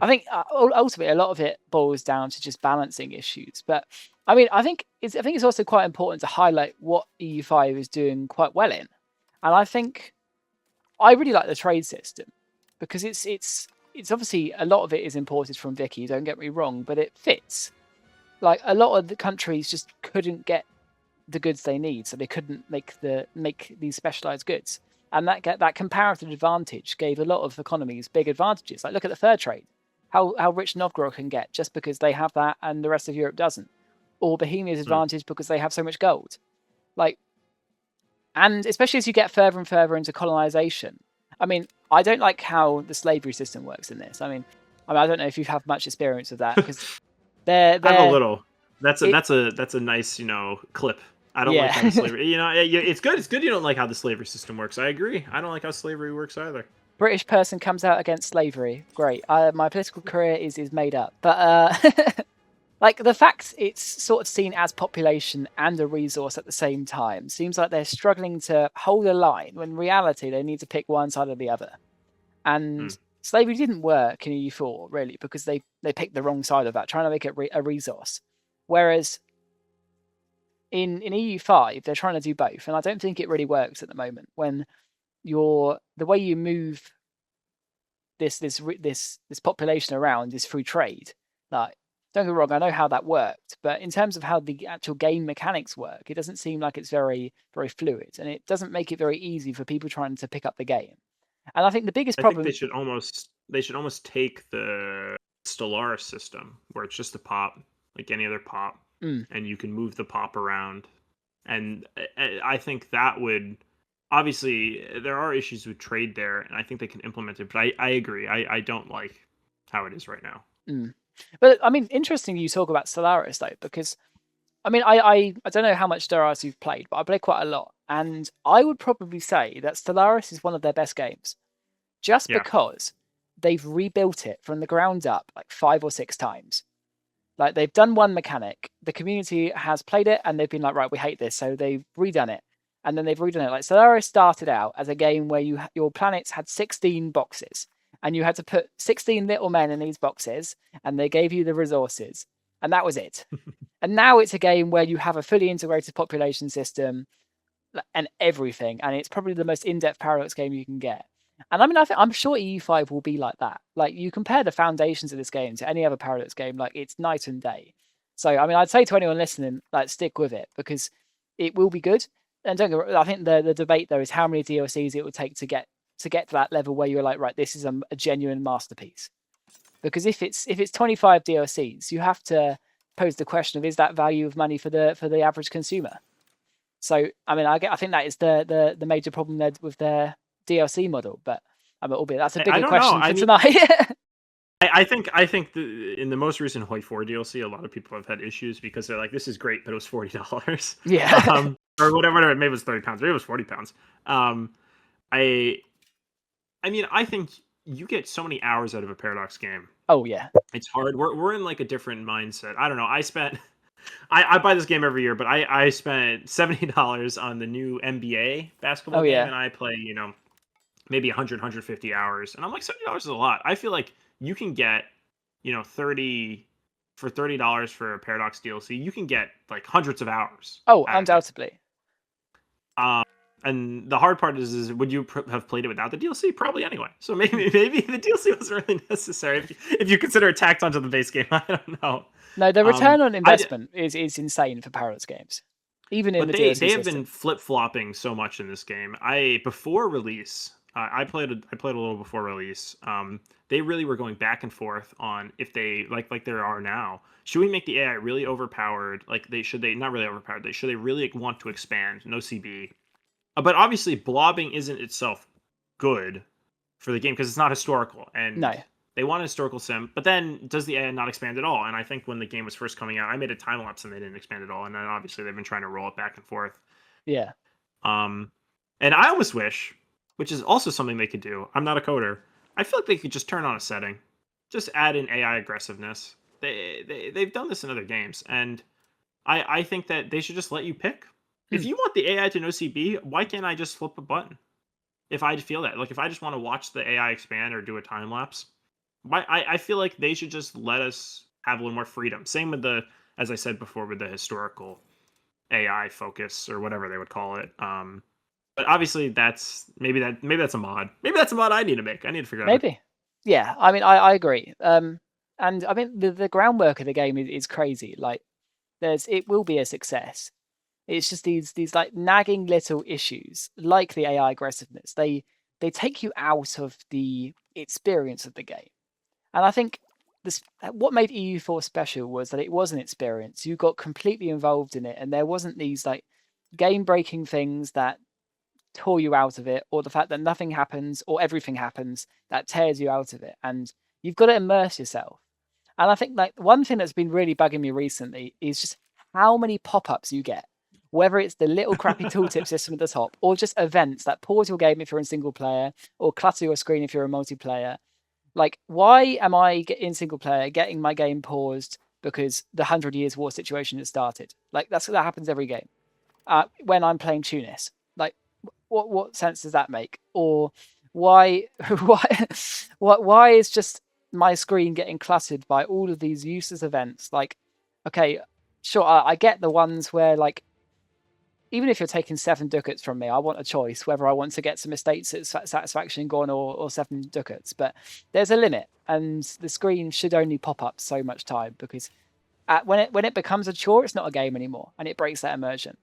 I think ultimately a lot of it boils down to just balancing issues. But I mean, I think it's also quite important to highlight what EU5 is doing quite well in. And I think I really like the trade system because it's obviously a lot of it is imported from Vicky, don't get me wrong, but it fits. Like a lot of the countries just couldn't get the goods they need, so they couldn't make these specialized goods. And that comparative advantage gave a lot of economies big advantages. Like look at the fur trade, how rich Novgorod can get just because they have that and the rest of Europe doesn't, or Bohemia's advantage because they have so much gold. Like, and especially as you get further and further into colonization. I mean, I don't like how the slavery system works in this. I mean, I don't know if you've had much experience with that because they're I have a little. That's a nice clip. I don't like how the slavery. It's good. It's good you don't like how the slavery system works. I agree. I don't like how slavery works either. British person comes out against slavery. Great. My political career is made up. But like the fact it's sort of seen as population and a resource at the same time seems like they're struggling to hold a line when in reality they need to pick one side or the other. And slavery didn't work in EU4 really because they picked the wrong side of that, trying to make it a resource. Whereas in EU5 they're trying to do both, and I don't think it really works at the moment when the way you move this population around is through trade. Like, don't get me wrong, I know how that worked, but in terms of how the actual game mechanics work, it doesn't seem like it's very, very fluid, and it doesn't make it very easy for people trying to pick up the game. And I think the biggest problem... I think they should almost take the Stellaris system, where it's just a pop, like any other pop, and you can move the pop around. And I think that would... Obviously, there are issues with trade there, and I think they can implement it, but I agree. I don't like how it is right now. But I mean, interesting you talk about Stellaris though, because I mean, I don't know how much Stellaris you've played, but I play quite a lot, and I would probably say that Stellaris is one of their best games, just because they've rebuilt it from the ground up like 5 or 6 times. Like they've done one mechanic, the community has played it, and they've been like, right, we hate this, so they've redone it, and then they've redone it. Like Solaris started out as a game where your planets had 16 boxes, and you had to put 16 little men in these boxes, and they gave you the resources, and that was it. And now it's a game where you have a fully integrated population system and everything, and it's probably the most in-depth Paradox game you can get. And I mean, I'm sure EU5 will be like that. Like, you compare the foundations of this game to any other Paradox game, like, it's night and day. So, I mean, I'd say to anyone listening, like, stick with it, because it will be good. And don't get, I think the debate, though, is how many DLCs it would take to get to that level where you're like, right, this is a genuine masterpiece. Because if it's 25 DLCs, you have to pose the question of, is that value of money for the average consumer? So, I mean, I think that is the major problem there with their DLC model, but I mean, albeit that's a bigger question for tonight. I think in the most recent Hoi 4 DLC, a lot of people have had issues because they're like, this is great, but it was $40. Yeah. Or whatever, maybe it was £30, maybe it was £40. I mean, I think you get so many hours out of a Paradox game. Oh yeah. It's hard. We're in like a different mindset. I don't know. I buy this game every year, but I spent $70 on the new NBA basketball game, and I play, maybe 100, 150 hours. And I'm like, $70 is a lot. I feel like you can get, $30 for a Paradox DLC, you can get like hundreds of hours. Oh, undoubtedly. And the hard part is would you have played it without the DLC? Probably anyway. So maybe the DLC wasn't really necessary if you consider it tacked onto the base game. I don't know. No, the return on investment is insane for Paradox games. Even in the DLC they have system. been flip-flopping so much in this game. Before release, I played a little before release. They really were going back and forth on if they like there are now. Should we make the AI really overpowered? Like should they not really overpowered? Should they really want to expand? No CB. But obviously, blobbing isn't itself good for the game because it's not historical, and they want a historical sim. But then, does the AI not expand at all? And I think when the game was first coming out, I made a time lapse and they didn't expand at all. And then obviously they've been trying to roll it back and forth. Yeah. And I almost wish, which is also something they could do. I'm not a coder. I feel like they could just turn on a setting, just add in AI aggressiveness. They've done this in other games, and I think that they should just let you pick. If you want the AI to no CB, why can't I just flip a button? If I feel that, like if I just want to watch the AI expand or do a time lapse, I feel like they should just let us have a little more freedom. Same with as I said before, with the historical AI focus or whatever they would call it. But obviously maybe that's a mod. Maybe that's a mod I need to make. I need to figure it out. Maybe. Yeah, I mean, I agree. And I mean, the groundwork of the game is crazy. Like, it will be a success. It's just these like nagging little issues, like the AI aggressiveness. They take you out of the experience of the game. And I think what made EU4 special was that it was an experience. You got completely involved in it, and there wasn't these like game-breaking things that tore you out of it, or the fact that nothing happens or everything happens that tears you out of it. And you've got to immerse yourself. And I think like one thing that's been really bugging me recently is just how many pop-ups you get. Whether it's the little crappy tooltip system at the top, or just events that pause your game if you're in single player, or clutter your screen if you're a multiplayer. Like, why am I in single player getting my game paused because the 100 Years War situation has started? Like, that happens every game. When I'm playing Tunis, like, what sense does that make? Or why is just my screen getting cluttered by all of these useless events? Like, okay, sure, I get the ones where like, even if you're taking 7 ducats from me, I want a choice whether I want to get some estate satisfaction gone or 7 ducats. But there's a limit, and the screen should only pop up so much time, because when it becomes a chore, it's not a game anymore, and it breaks that immersion.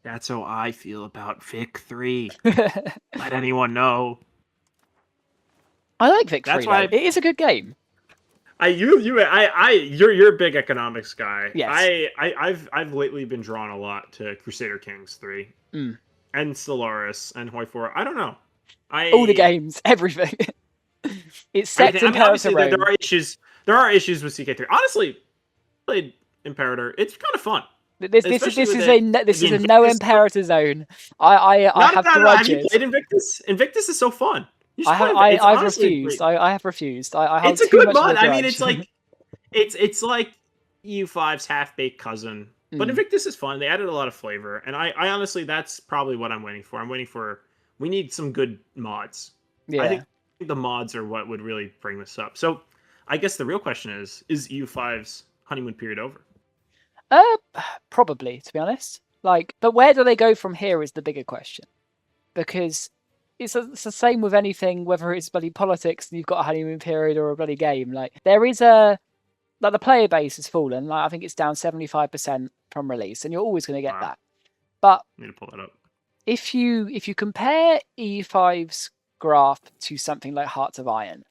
That's how I feel about Vic 3. Let anyone know. I like Vic 3. That's why it is a good game. You're a big economics guy. Yes. I've lately been drawn a lot to Crusader Kings 3 and Stellaris and Hoi 4. I don't know. All the games, everything. It's set in obviously there are issues. There are issues with CK3. Honestly, played Imperator. It's kind of fun. This is a no Imperator zone. I have grudges. Have you played Invictus? Invictus is so fun. You should play it. It's I've honestly a refused. great. I have refused. I hold It's a too good much of a mod. I mean, grudge. it's like it's like EU5's half-baked cousin. But Mm, Invictus is fun. They added a lot of flavor, and I honestly, that's probably what I'm waiting for. I'm waiting for we need some good mods. I yeah. think the mods are what would really bring this up. So, I guess the real question is EU5's honeymoon period over? Uh, Probably, to be honest. Like, but where do they go from here is the bigger question. Because it's the same with anything, whether it's bloody politics and you've got a honeymoon period or a bloody game. Like, there is like the player base has fallen. Like, I think it's down 75% from release, and you're always going to get Wow, that. But I need to pull that up. if you compare EU5's graph to something like Hearts of Iron,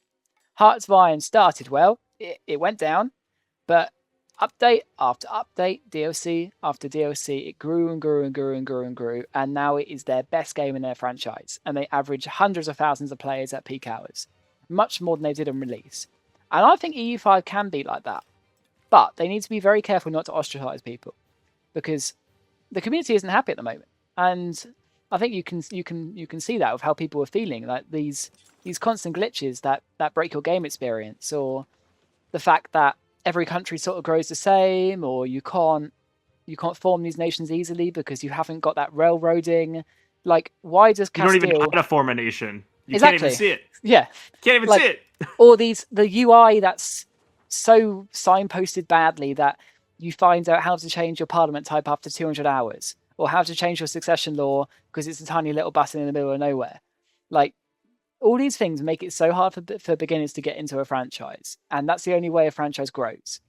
Hearts of Iron started well. It went down, but update after update, DLC after DLC, it grew and grew and grew and grew and grew, and now it is their best game in their franchise, and they average hundreds of thousands of players at peak hours, much more than they did on release. And I think EU5 can be like that, but they need to be very careful not to ostracize people, because the community isn't happy at the moment, and I think you can see that with how people are feeling, like these constant glitches that break your game experience, or the fact that every country sort of grows the same, or you can't form these nations easily because you haven't got that railroading. Like, why does You don't even know Castile how to form a nation. You can't even exactly? see it. Yeah, Can't even see like it. all the UI that's so signposted badly that you find out how to change your parliament type after 200 hours, or how to change your succession law because it's a tiny little button in the middle of nowhere. Like, all these things make it so hard for beginners to get into a franchise, and that's the only way a franchise grows.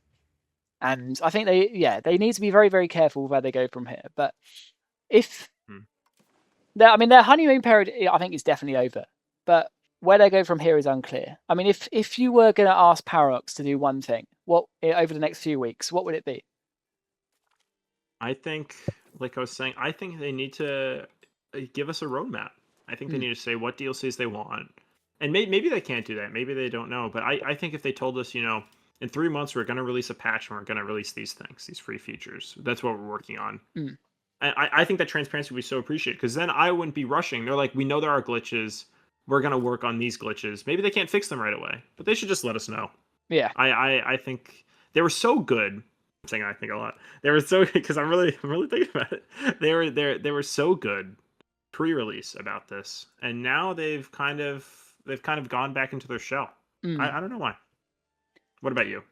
And I think they need to be very, very careful where they go from here. But if Hmm. I mean, their honeymoon period, I think, is definitely over. But where they go from here is unclear. I mean, if you were going to ask Paradox to do one thing, what over the next few weeks, what would it be? I think, like I was saying, I think they need to give us a roadmap. I think they Mm, need to say what DLCs they want, and maybe they can't do that. Maybe they don't know. But I think if they told us, in 3 months we're going to release a patch and we're going to release these things, these free features. That's what we're working on. mm, And I think that transparency would be so appreciated, because then I wouldn't be rushing. They're like, we know there are glitches. We're going to work on these glitches. Maybe they can't fix them right away, but they should just let us know. yeah. I think they were so good. I'm saying I think a lot. They were so good because I'm really thinking about it. They were so good pre-release about this, and now they've kind of gone back into their shell. Mm. I don't know why. What about you?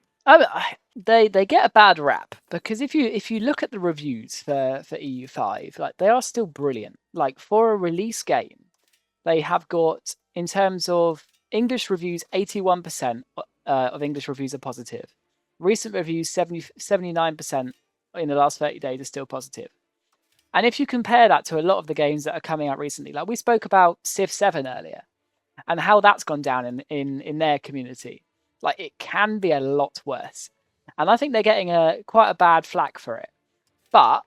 They get a bad rap because if you look at the reviews for EU5, like they are still brilliant. Like, for a release game, they have got, in terms of English reviews, 81% of English reviews are positive. Recent reviews, 79% in the last 30 days are still positive. And if you compare that to a lot of the games that are coming out recently, like we spoke about Civ 7 earlier, and how that's gone down in their community, like it can be a lot worse. And I think they're getting quite a bad flack for it. But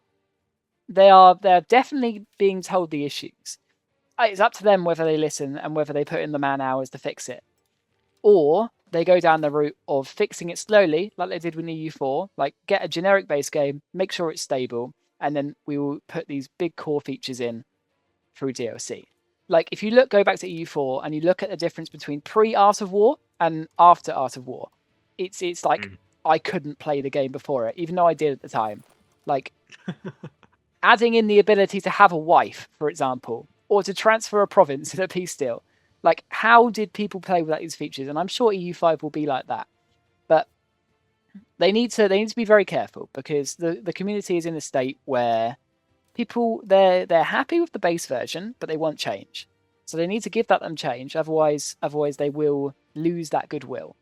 they're definitely being told the issues. It's up to them whether they listen and whether they put in the man hours to fix it, or they go down the route of fixing it slowly, like they did with EU4. Like, get a generic base game, make sure it's stable, and then we will put these big core features in through DLC. Like, if you go back to EU4 and you look at the difference between pre-Art of War and after Art of War, it's like Mm. I couldn't play the game before it, even though I did at the time. Like, adding in the ability to have a wife, for example, or to transfer a province in a peace deal. Like, how did people play without these features? And I'm sure EU5 will be like that. But they need to be very careful, because the community is in a state where people they're happy with the base version, but they want change. So they need to give them change, otherwise they will lose that goodwill.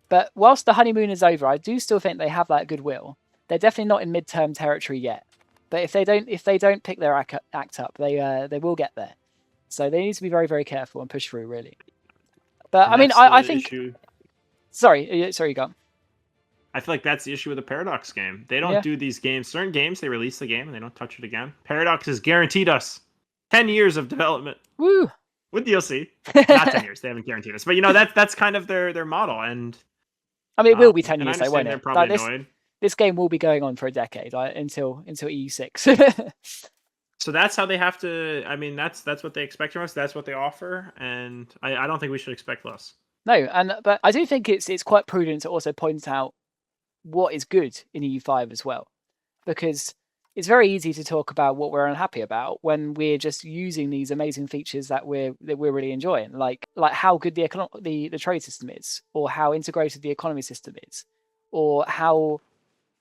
But whilst the honeymoon is over, I do still think they have that goodwill. They're definitely not in midterm territory yet. But if they don't pick their act up, they will get there. So they need to be very, very careful and push through, really. But And I mean, that's the I think. issue. Sorry, you go. I feel like that's the issue with the Paradox game. They don't Yeah. do these games. Certain games, they release the game and they don't touch it again. Paradox has guaranteed us 10 years of development Woo. with DLC. Not 10 years. They haven't guaranteed us. But, that's kind of their model. And I mean, it will be 10 and I years, though, won't understand they're it? probably Like, annoyed. this game will be going on for a decade, until EU6. So that's how they have to. I mean, that's what they expect from us. That's what they offer, and I don't think we should expect less. No, but I do think it's quite prudent to also point out what is good in EU5 as well, because it's very easy to talk about what we're unhappy about when we're just using these amazing features that we're really enjoying, like how good the trade system is, or how integrated the economy system is, or how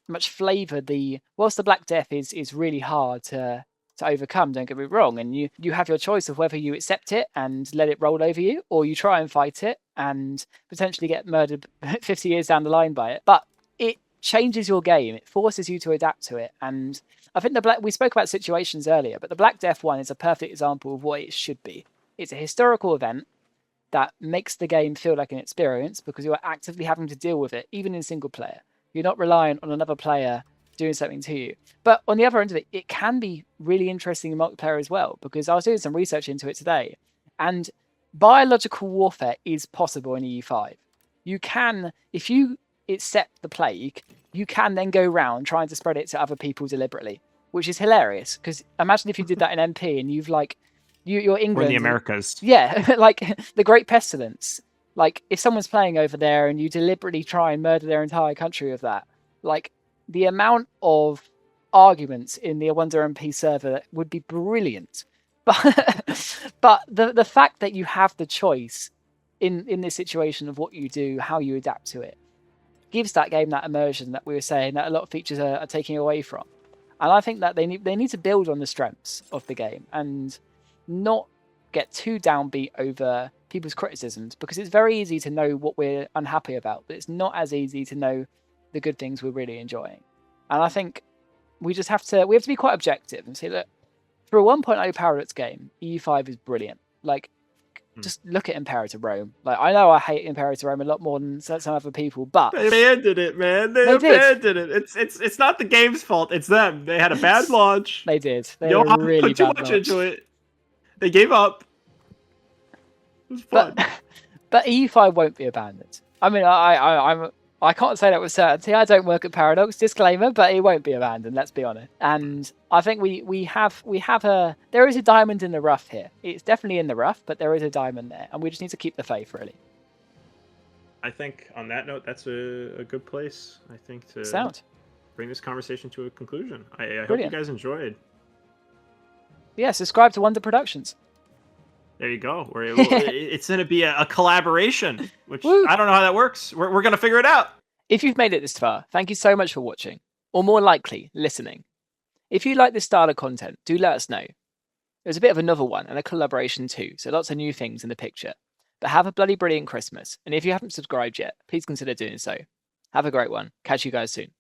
much flavor whilst the Black Death is really hard to overcome, don't get me wrong, and you have your choice of whether you accept it and let it roll over you, or you try and fight it and potentially get murdered 50 years down the line by it. But it changes your game, it forces you to adapt to it. And I think we spoke about situations earlier, but the Black Death one is a perfect example of what it should be. It's a historical event that makes the game feel like an experience because you are actively having to deal with it, even in single player. You're not reliant on another player doing something to you. But on the other end of it, it can be really interesting in multiplayer as well, because I was doing some research into it today, and biological warfare is possible in EU5. You can, if you accept the plague, you can then go around trying to spread it to other people deliberately, which is hilarious. Because imagine if you did that in MP and you've you're England. Or in the Americas. Yeah, like the Great Pestilence. Like if someone's playing over there and you deliberately try and murder their entire country with that, like the amount of arguments in the Wonder MP server would be brilliant. But the fact that you have the choice in this situation of what you do, how you adapt to it, gives that game that immersion that we were saying that a lot of features are taking away from. And I think that they need to build on the strengths of the game and not get too downbeat over people's criticisms, because it's very easy to know what we're unhappy about, but it's not as easy to know the good things we're really enjoying. And I think we have to be quite objective and say, look, for a 1.0 Paradox game, EU5 is brilliant. Like, just look at Imperator Rome. Like, I know I hate Imperator Rome a lot more than some other people, but they abandoned it, man. They abandoned it. It's not the game's fault. It's them. They had a bad launch. They did. They had a really put too much into it. They gave up. It was fun. But EU5 won't be abandoned. I mean, I can't say that with certainty. I don't work at Paradox, disclaimer, but it won't be abandoned, let's be honest. And I think there is a diamond in the rough here. It's definitely in the rough, but there is a diamond there, and we just need to keep the faith, really. I think on that note, that's a good place, I think, to bring this conversation to a conclusion. I hope you guys enjoyed. Yeah, subscribe to Wonder Productions. There you go. It's going to be a collaboration, which I don't know how that works. We're going to figure it out. If you've made it this far, thank you so much for watching, or more likely, listening. If you like this style of content, do let us know. There's a bit of a novel one and a collaboration too, so lots of new things in the picture. But have a bloody brilliant Christmas, and if you haven't subscribed yet, please consider doing so. Have a great one. Catch you guys soon.